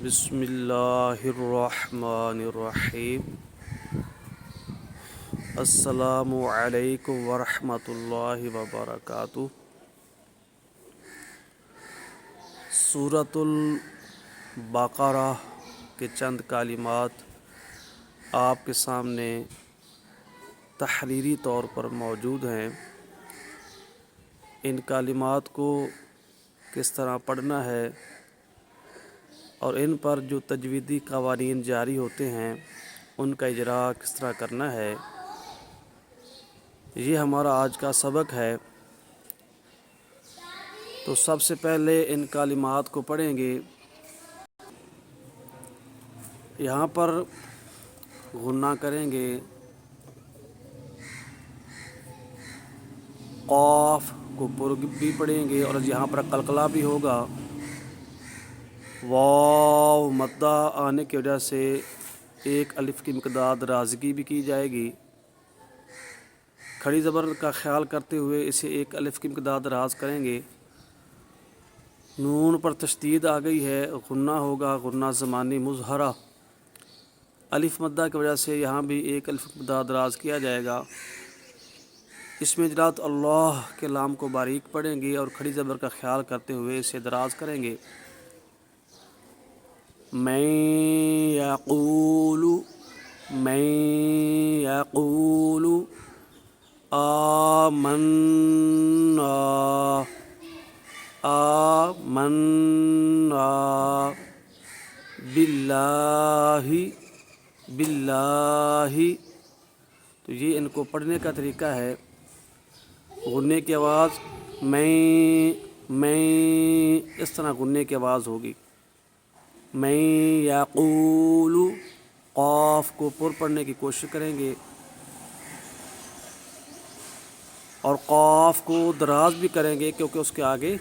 بسم اللہ الرحمن الرحیم۔ السلام علیکم ورحمۃ اللہ وبرکاتہ۔ سورۃ البقرہ کے چند کلمات آپ کے سامنے تحریری طور پر موجود ہیں۔ ان کلمات کو کس طرح پڑھنا ہے اور ان پر جو تجویدی قوانین جاری ہوتے ہیں ان کا اجرا کس طرح کرنا ہے، یہ ہمارا آج کا سبق ہے۔ تو سب سے پہلے ان کلمات کو پڑھیں گے۔ یہاں پر غنہ کریں گے، قاف کو پر بھی پڑھیں گے اور یہاں پر قلقلہ بھی ہوگا۔ واو مدہ آنے کی وجہ سے ایک الف کی مقدار درازگی بھی کی جائے گی۔ کھڑی زبر کا خیال کرتے ہوئے اسے ایک الف کی مقدار دراز کریں گے۔ نون پر تشدید آ گئی ہے، غنہ ہوگا، غنہ زمانی مظہرہ۔ الف مدہ کی وجہ سے یہاں بھی ایک الف مقدار دراز کیا جائے گا۔ اس میں اجرات اللہ کے لام کو باریک پڑھیں گے اور کھڑی زبر کا خیال کرتے ہوئے اسے دراز کریں گے۔ من یقول آمنا باللہ۔ تو یہ ان کو پڑھنے کا طریقہ ہے۔ غنّے کی آواز میں اس طرح غنّے کی آواز ہوگی۔ من یقول، قاف کو پر پڑھنے کی کوشش کریں گے اور قاف کو دراز بھی کریں گے کیونکہ اس کے آگے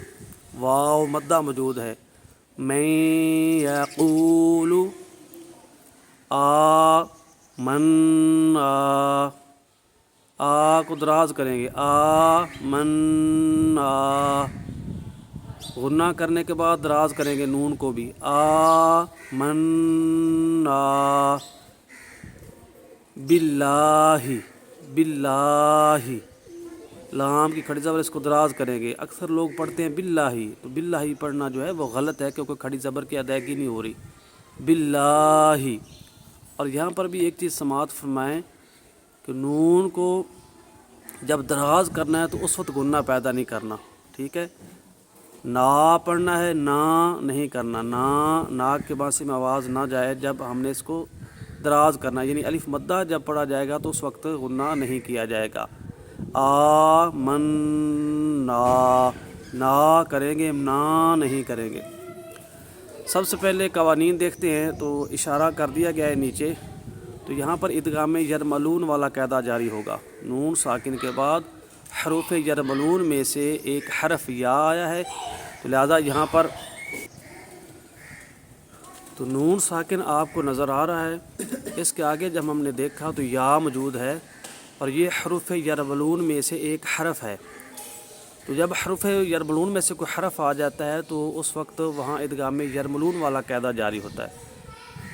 واو مدہ موجود ہے۔ من یقول آمنا، آ کو دراز کریں گے، آمنا۔ غنہ کرنے کے بعد دراز کریں گے نون کو بھی، آمنا باللہ۔ لام کی کھڑی زبر اس کو دراز کریں گے۔ اکثر لوگ پڑھتے ہیں باللہ، تو باللہ پڑھنا جو ہے وہ غلط ہے کیونکہ کھڑی زبر کی ادائیگی نہیں ہو رہی، باللہ۔ اور یہاں پر بھی ایک چیز سماعت فرمائیں کہ نون کو جب دراز کرنا ہے تو اس وقت غنہ پیدا نہیں کرنا، ٹھیک ہے؟ نا پڑھنا ہے، نا نہیں کرنا، نا کے باعث میں آواز نہ جائے جب ہم نے اس کو دراز کرنا، یعنی الف مدہ جب پڑھا جائے گا تو اس وقت غنہ نہیں کیا جائے گا۔ آمنا، نا کریں گے، نا نہیں کریں گے۔ سب سے پہلے قوانین دیکھتے ہیں تو اشارہ کر دیا گیا ہے نیچے۔ تو یہاں پر ادغام یرملون والا قاعدہ جاری ہوگا۔ نون ساکن کے بعد حروف یرملون میں سے ایک حرف یا آیا ہے، تو لہذا یہاں پر تو نون ساکن آپ کو نظر آ رہا ہے۔ اس کے آگے جب ہم نے دیکھا تو یا موجود ہے اور یہ حروف یرملون میں سے ایک حرف ہے۔ تو جب حروف یرملون میں سے کوئی حرف آ جاتا ہے تو اس وقت وہاں ادغام یرملون والا قاعدہ جاری ہوتا ہے۔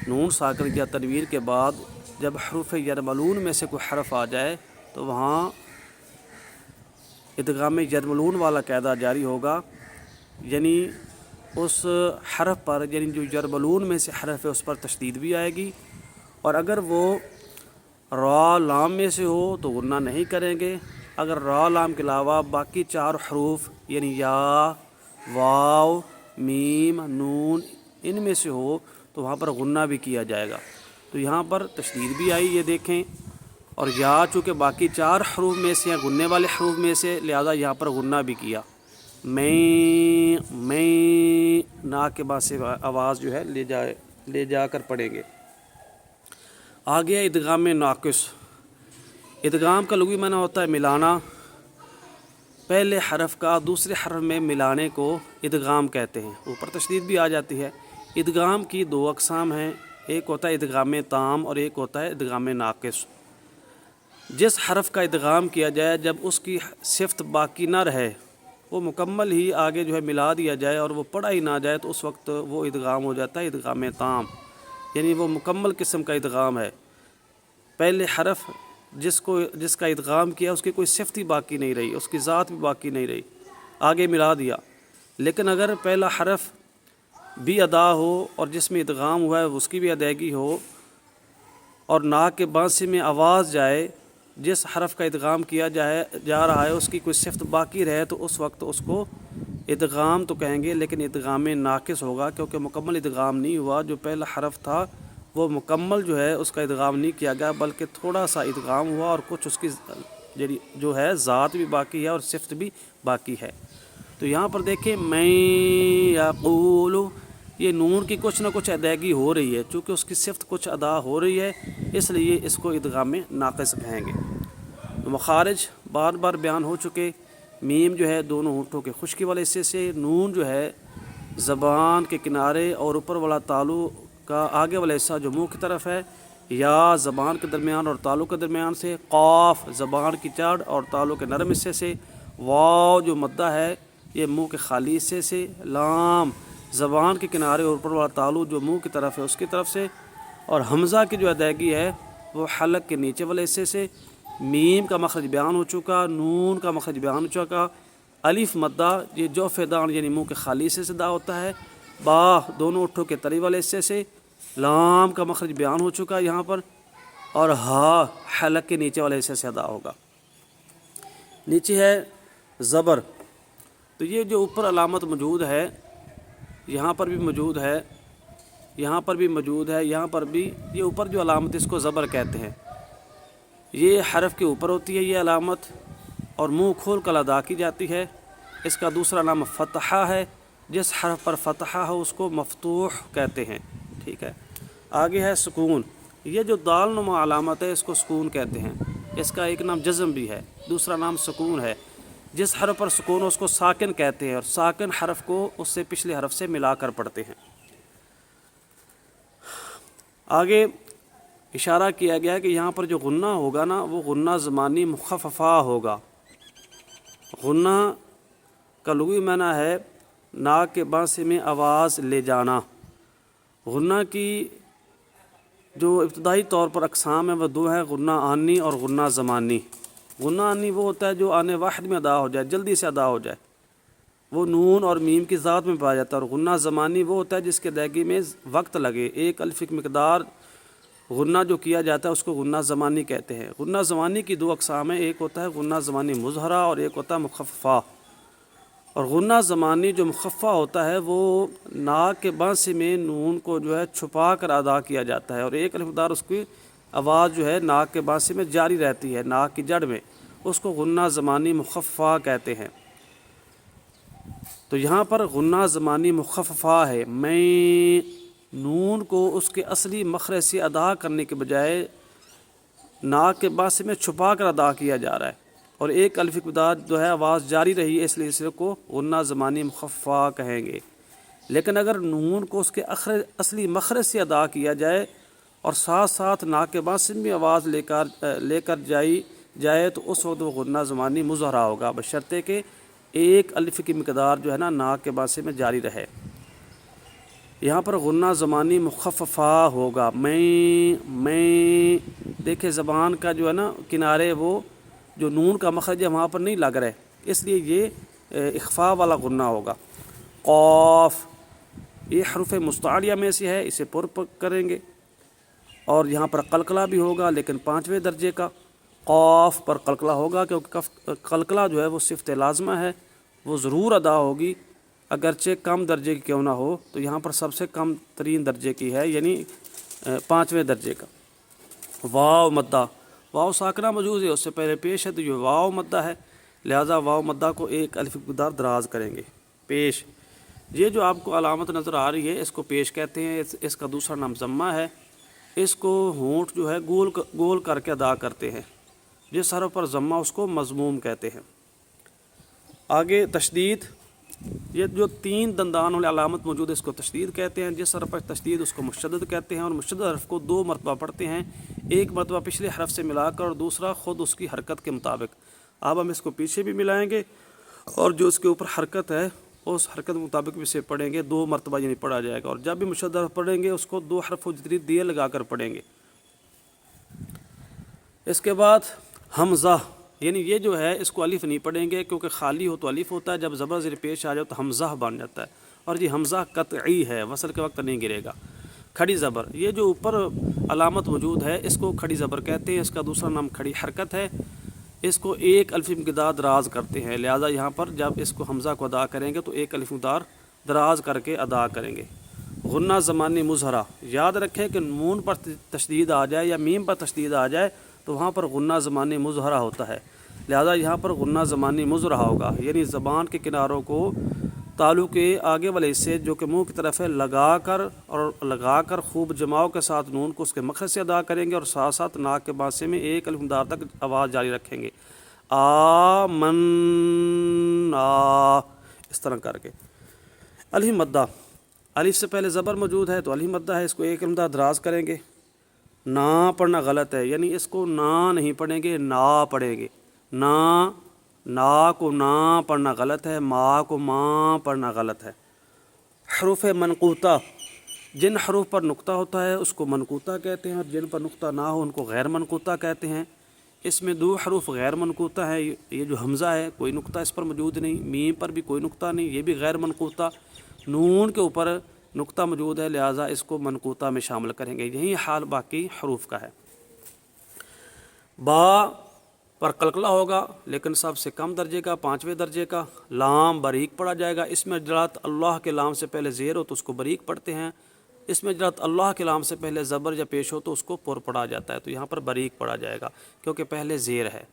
نون ساکن یا تنویر کے بعد جب حروف یرملون میں سے کوئی حرف آ جائے تو وہاں ادغام یرملون والا قاعدہ جاری ہوگا، یعنی اس حرف پر، یعنی جو یرملون میں سے حرف ہے اس پر تشدید بھی آئے گی، اور اگر وہ را لام میں سے ہو تو غنہ نہیں کریں گے۔ اگر را لام کے علاوہ باقی چار حروف یعنی یا، واو، میم، نون ان میں سے ہو تو وہاں پر غنہ بھی کیا جائے گا۔ تو یہاں پر تشدید بھی آئی، یہ دیکھیں، اور یا چونکہ باقی چار حروف میں سے ہیں، غنّے والے حروف میں سے، لہذا یہاں پر غنہ بھی کیا۔ میں نا کے بعد سے آواز جو ہے لے جا کر پڑھیں گے۔ آگے ادغام ناقص۔ ادغام کا لغوی معنی ہوتا ہے ملانا۔ پہلے حرف کا دوسرے حرف میں ملانے کو ادغام کہتے ہیں۔ اوپر تشدید بھی آ جاتی ہے۔ ادغام کی دو اقسام ہیں، ایک ہوتا ہے ادغام تام اور ایک ہوتا ہے ادغام ناقص۔ جس حرف کا ادغام کیا جائے جب اس کی صفت باقی نہ رہے، وہ مکمل ہی آگے جو ہے ملا دیا جائے اور وہ پڑھا ہی نہ جائے تو اس وقت وہ ادغام ہو جاتا ہے ادغام تام، یعنی وہ مکمل قسم کا ادغام ہے۔ پہلے حرف جس کا ادغام کیا اس کی کوئی صفت ہی باقی نہیں رہی، اس کی ذات بھی باقی نہیں رہی، آگے ملا دیا۔ لیکن اگر پہلا حرف بھی ادا ہو اور جس میں ادغام ہوا ہے اس کی بھی ادائیگی ہو، اور ناک کے بانسے میں آواز جائے، جس حرف کا ادغام کیا جا رہا ہے اس کی کوئی صفت باقی رہے تو اس وقت اس کو ادغام تو کہیں گے، لیکن ادغام ناقص ہوگا، کیونکہ مکمل ادغام نہیں ہوا۔ جو پہلا حرف تھا وہ مکمل جو ہے اس کا ادغام نہیں کیا گیا، بلکہ تھوڑا سا ادغام ہوا اور کچھ اس کی جو ہے ذات بھی باقی ہے اور صفت بھی باقی ہے۔ تو یہاں پر دیکھیں میں یقول، یہ نون کی کچھ نہ کچھ ادائیگی ہو رہی ہے، چونکہ اس کی صفت کچھ ادا ہو رہی ہے، اس لیے اس کو ادغام ناقص کہیں گے۔ مخارج بار بار بیان ہو چکے، میم جو ہے دونوں ہونٹوں کے خشکی والے حصے سے، نون جو ہے زبان کے کنارے اور اوپر والا تالو کا آگے والا حصہ جو منہ کی طرف ہے، یا زبان کے درمیان اور تالو کے درمیان سے، قاف زبان کی جڑ اور تالو کے نرم حصے سے، واو جو مدہ ہے یہ منہ کے خالی حصے سے، لام زبان کے کنارے اور اوپر والا تالو جو منہ کی طرف ہے اس کی طرف سے، اور حمزہ کی جو ادائیگی ہے وہ حلق کے نیچے والے حصے سے۔ میم کا مخرج بیان ہو چکا، نون کا مخرج بیان ہو چکا، الف مدہ یہ جوف دان یعنی منہ کے خالی حصے سے ادا ہوتا ہے، با دونوں ہونٹوں کے تلی والے حصے سے، لام کا مخرج بیان ہو چکا یہاں پر، اور ہا حلق کے نیچے والے حصے سے ادا ہوگا۔ نیچے ہے زبر، تو یہ جو اوپر علامت موجود ہے یہاں پر بھی موجود ہے، یہاں پر بھی موجود ہے، یہاں پر بھی، یہ اوپر جو علامت اس کو زبر کہتے ہیں، یہ حرف کے اوپر ہوتی ہے یہ علامت اور منہ کھول کر ادا کی جاتی ہے۔ اس کا دوسرا نام فتحہ ہے، جس حرف پر فتحہ ہو اس کو مفتوح کہتے ہیں، ٹھیک ہے۔ آگے ہے سکون، یہ جو دال نما علامت ہے اس کو سکون کہتے ہیں، اس کا ایک نام جزم بھی ہے، دوسرا نام سکون ہے۔ جس حرف پر سکون ہو اس کو ساکن کہتے ہیں، اور ساکن حرف کو اس سے پچھلے حرف سے ملا کر پڑھتے ہیں۔ آگے اشارہ کیا گیا کہ یہاں پر جو غنہ ہوگا نا وہ غنہ زمانی مخففہ ہوگا۔ غنہ کا لغوی معنی ہے ناک کے بانسے میں آواز لے جانا۔ غنہ کی جو ابتدائی طور پر اقسام ہیں وہ دو ہیں، غنہ آنی اور غنہ زمانی۔ غنہ آنی وہ ہوتا ہے جو آنے واحد میں ادا ہو جائے، جلدی سے ادا ہو جائے، وہ نون اور میم کی ذات میں پایا جاتا ہے، اور غنہ زمانی وہ ہوتا ہے جس کے ادائیگی میں وقت لگے، ایک الف کی مقدار غنہ جو کیا جاتا ہے اس کو غنہ زمانی کہتے ہیں۔ غنہ زمانی کی دو اقسام ہیں، ایک ہوتا ہے غنہ زمانی مظہرہ اور ایک ہوتا ہے مخففہ۔ اور غنہ زمانی جو مخففہ ہوتا ہے وہ ناک کے بانسے میں نون کو جو ہے چھپا کر ادا کیا جاتا ہے، اور ایک الف مقدار اس کی آواز جو ہے ناک کے بانسے میں جاری رہتی ہے، ناک کی جڑ میں، اس کو غنہ زمانی مخففہ کہتے ہیں۔ تو یہاں پر غنہ زمانی مخففہ ہے، میں نون کو اس کے اصلی مخرج سے ادا کرنے کے بجائے ناک کے بانسے میں چھپا کر ادا کیا جا رہا ہے، اور ایک الف مقدار جو ہے آواز جاری رہی ہے، اس لیے اس کو غنہ زمانی مخففہ کہیں گے۔ لیکن اگر نون کو اس کے اصلی مخرج سے ادا کیا جائے اور ساتھ ساتھ ناک کے بانسے میں آواز لے کر جائے تو اس وقت وہ غنہ زمانی مظہرہ ہوگا، بشرطے کہ ایک الف کی مقدار جو ہے نا ناک کے بانسے میں جاری رہے۔ یہاں پر غنہ زمانی مخففہ ہوگا، میں دیکھیں زبان کا جو ہے نا کنارے وہ جو نون کا مخرج ہے وہاں پر نہیں لگ رہے، اس لیے یہ اخفاء والا غنہ ہوگا۔ قاف یہ حروف مستعلیہ میں سے ہے، اسے پر کریں گے، اور یہاں پر قلقلہ بھی ہوگا لیکن 5ویں درجے کا۔ قاف پر قلقلہ ہوگا کیونکہ قلقلہ جو ہے وہ صفت لازمہ ہے، وہ ضرور ادا ہوگی اگرچہ کم درجے کی کیوں نہ ہو، تو یہاں پر سب سے کم ترین درجے کی ہے، یعنی 5ویں درجے کا۔ واو مدہ، واو ساکنہ موجود ہے، اس سے پہلے پیش ہے تو یہ واو مدہ ہے، لہذا واو مدہ کو ایک الف مقدار دراز کریں گے۔ پیش، یہ جو آپ کو علامت نظر آ رہی ہے اس کو پیش کہتے ہیں، اس کا دوسرا نام ضمہ ہے، اس کو ہونٹ جو ہے گول کر کے ادا کرتے ہیں، جس حرف پر ضمہ اس کو مضموم کہتے ہیں۔ آگے تشدید، یہ جو 3 دندان والی علامت موجود ہے اس کو تشدید کہتے ہیں، جس حرف پر تشدید اس کو مشدد کہتے ہیں، اور مشدد حرف کو 2 مرتبہ پڑھتے ہیں، ایک مرتبہ پچھلے حرف سے ملا کر اور دوسرا خود اس کی حرکت کے مطابق۔ اب ہم اس کو پیچھے بھی ملائیں گے اور جو اس کے اوپر حرکت ہے اس حرکت کے مطابق بھی اسے پڑھیں گے 2 مرتبہ یعنی پڑھا جائے گا، اور جب بھی مشدد حرف پڑھیں گے اس کو 2 حرفوں جتنی دیر لگا کر پڑھیں گے۔ اس کے بعد حمزہ، یعنی یہ جو ہے اس کو الف نہیں پڑھیں گے کیونکہ خالی ہو تو الف ہوتا ہے، جب زبر زیر پیش آ جائے تو حمزہ بن جاتا ہے، اور یہ حمزہ قطعی ہے، وصل کے وقت نہیں گرے گا۔ کھڑی زبر، یہ جو اوپر علامت موجود ہے اس کو کھڑی زبر کہتے ہیں، اس کا دوسرا نام کھڑی حرکت ہے، اس کو ایک الف مقدار دراز کرتے ہیں، لہذا یہاں پر جب اس کو حمزہ کو ادا کریں گے تو ایک الف مقدار دراز کر کے ادا کریں گے۔ غنہ زمانی مظہرہ، یاد رکھیں کہ نون پر تشدید آ جائے یا میم پر تشدید آ جائے تو وہاں پر غنہ زمانی مظہرہ ہوتا ہے، لہذا یہاں پر غنہ زمانی مظہرہ ہوگا، یعنی زبان کے کناروں کو تالو کے آگے والے حصے جو کہ منہ کی طرف ہے لگا کر خوب جماؤ کے ساتھ نون کو اس کے مخرج سے ادا کریں گے، اور ساتھ ساتھ ناک کے بانسے میں ایک الف مقدار تک آواز جاری رکھیں گے، آمن اس طرح کر کے۔ الف مدہ، الف سے پہلے زبر موجود ہے تو الف مدہ ہے، اس کو ایک الف مقدار دراز کریں گے۔ نا پڑھنا غلط ہے، یعنی اس کو نا نہیں پڑھیں گے، نا پڑھیں گے، نا کو نا پڑھنا غلط ہے، ما کو ماں پڑھنا غلط ہے۔ حروف منقوطہ، جن حروف پر نقطہ ہوتا ہے اس کو منقوطہ کہتے ہیں، اور جن پر نقطہ نہ ہو ان کو غیر منقوطہ کہتے ہیں۔ اس میں 2 حروف غیر منقوطہ ہیں، یہ جو حمزہ ہے کوئی نقطہ اس پر موجود نہیں، میم پر بھی کوئی نقطہ نہیں، یہ بھی غیر منقوطہ، نون کے اوپر نقطہ موجود ہے لہٰذا اس کو منقوطہ میں شامل کریں گے، یہی حال باقی حروف کا ہے۔ با پر قلقلہ ہوگا لیکن سب سے کم درجے کا، 5ویں درجے کا۔ لام باریک پڑھا جائے گا، اس میں جرات اللہ کے لام سے پہلے زیر ہو تو اس کو باریک پڑھتے ہیں، اس میں جرات اللہ کے لام سے پہلے زبر یا پیش ہو تو اس کو پر پڑھا جاتا ہے، تو یہاں پر باریک پڑھا جائے گا کیونکہ پہلے زیر ہے۔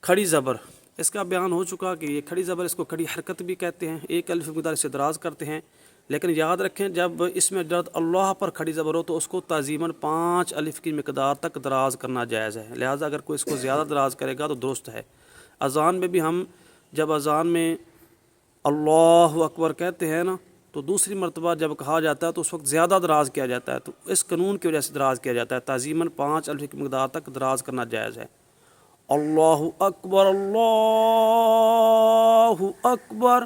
کھڑی زبر، اس کا بیان ہو چکا کہ یہ کھڑی زبر، اس کو کھڑی حرکت بھی کہتے ہیں، ایک الف مقدار سے دراز کرتے ہیں، لیکن یاد رکھیں جب اس میں جرات اللہ پر کھڑی زبر ہو تو اس کو تعظیماً 5 الف کی مقدار تک دراز کرنا جائز ہے، لہٰذا اگر کوئی اس کو زیادہ دراز کرے گا تو درست ہے۔ اذان میں بھی ہم جب اذان میں اللہ اکبر کہتے ہیں نا تو دوسری مرتبہ جب کہا جاتا ہے تو اس وقت زیادہ دراز کیا جاتا ہے، تو اس قانون کی وجہ سے دراز کیا جاتا ہے، تعظیماً 5 الف کی مقدار تک دراز کرنا جائز ہے۔ اللہ اکبر، اللہ اکبر،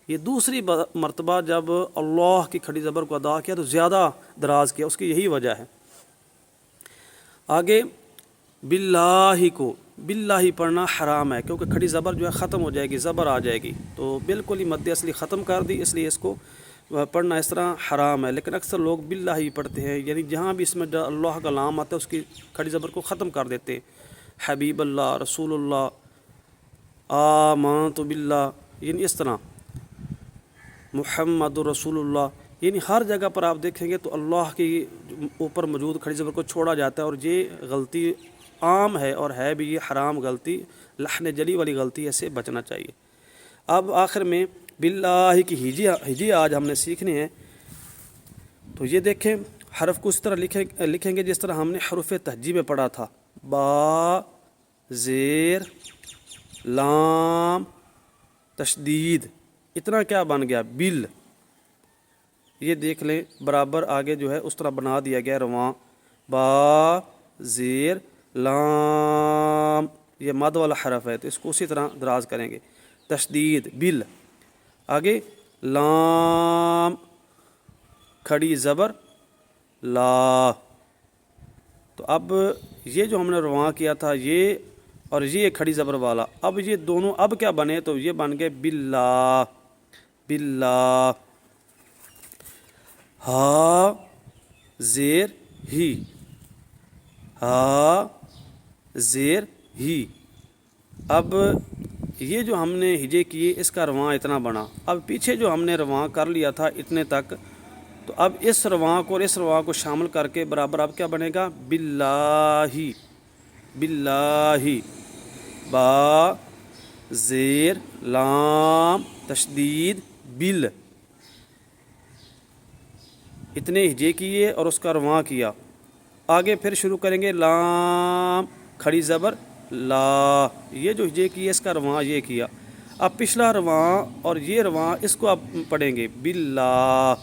یہ دوسری مرتبہ جب اللہ کی کھڑی زبر کو ادا کیا تو زیادہ دراز کیا، اس کی یہی وجہ ہے۔ آگے باللہ کو، باللہ پڑھنا حرام ہے کیونکہ کھڑی زبر جو ہے ختم ہو جائے گی، زبر آ جائے گی، تو بالکل ہی مد اصلی ختم کر دی، اس لیے اس کو پڑھنا اس طرح حرام ہے، لیکن اکثر لوگ باللہ ہی پڑھتے ہیں، یعنی جہاں بھی اس میں اللہ کا نام آتا ہے اس کی کھڑی زبر کو ختم کر دیتے ہیں، حبیب اللہ، رسول اللہ، آمنت باللہ، یعنی اس طرح محمد رسول اللہ، یعنی ہر جگہ پر آپ دیکھیں گے تو اللہ کی اوپر موجود کھڑی زبر کو چھوڑا جاتا ہے، اور یہ غلطی عام ہے اور ہے بھی یہ حرام غلطی، لحن جلی والی غلطی ہے، سے بچنا چاہیے۔ اب آخر میں باللہ کی ہجی آج ہم نے سیکھنے ہیں، تو یہ دیکھیں حرف کو اس طرح لکھیں گے جس طرح ہم نے حروف تہجی میں پڑھا تھا، با زیر لام تشدید، اتنا کیا بن گیا بل، یہ دیکھ لیں برابر آگے جو ہے اس طرح بنا دیا گیا رواں، با زیر لام، یہ مد والا حرف ہے تو اس کو اسی طرح دراز کریں گے، تشدید بل، آگے لام کھڑی زبر لا، تو اب یہ جو ہم نے رواں کیا تھا یہ اور یہ کھڑی زبر والا، اب یہ دونوں اب کیا بنے تو یہ بن گئے باللہ، باللہ، ہا زیر ہی، ہا زیر ہی، اب یہ جو ہم نے ہجے کیے اس کا رواں اتنا بنا، اب پیچھے جو ہم نے رواں کر لیا تھا اتنے تک، تو اب اس رواں کو اور اس رواں کو شامل کر کے برابر اب کیا بنے گا باللہ، باللہ، با زیر لام تشدید بل، اتنے ہجے کیے اور اس کا رواں کیا، آگے پھر شروع کریں گے لام کھڑی زبر لا، یہ جو ہجے کیے اس کا رواں یہ کیا، اب پچھلا رواں اور یہ رواں اس کو اب پڑھیں گے باللہ،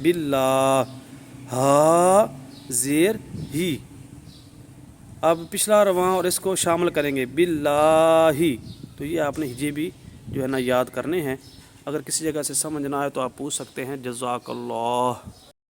باللہ، ہا زیر ہی، اب پچھلا رواں اور اس کو شامل کریں گے باللہ، تو یہ آپ نے ہجے بھی جو ہے نا یاد کرنے ہیں. اگر کسی جگہ سے سمجھ نہ آئے تو آپ پوچھ سکتے ہیں. جزاک اللہ.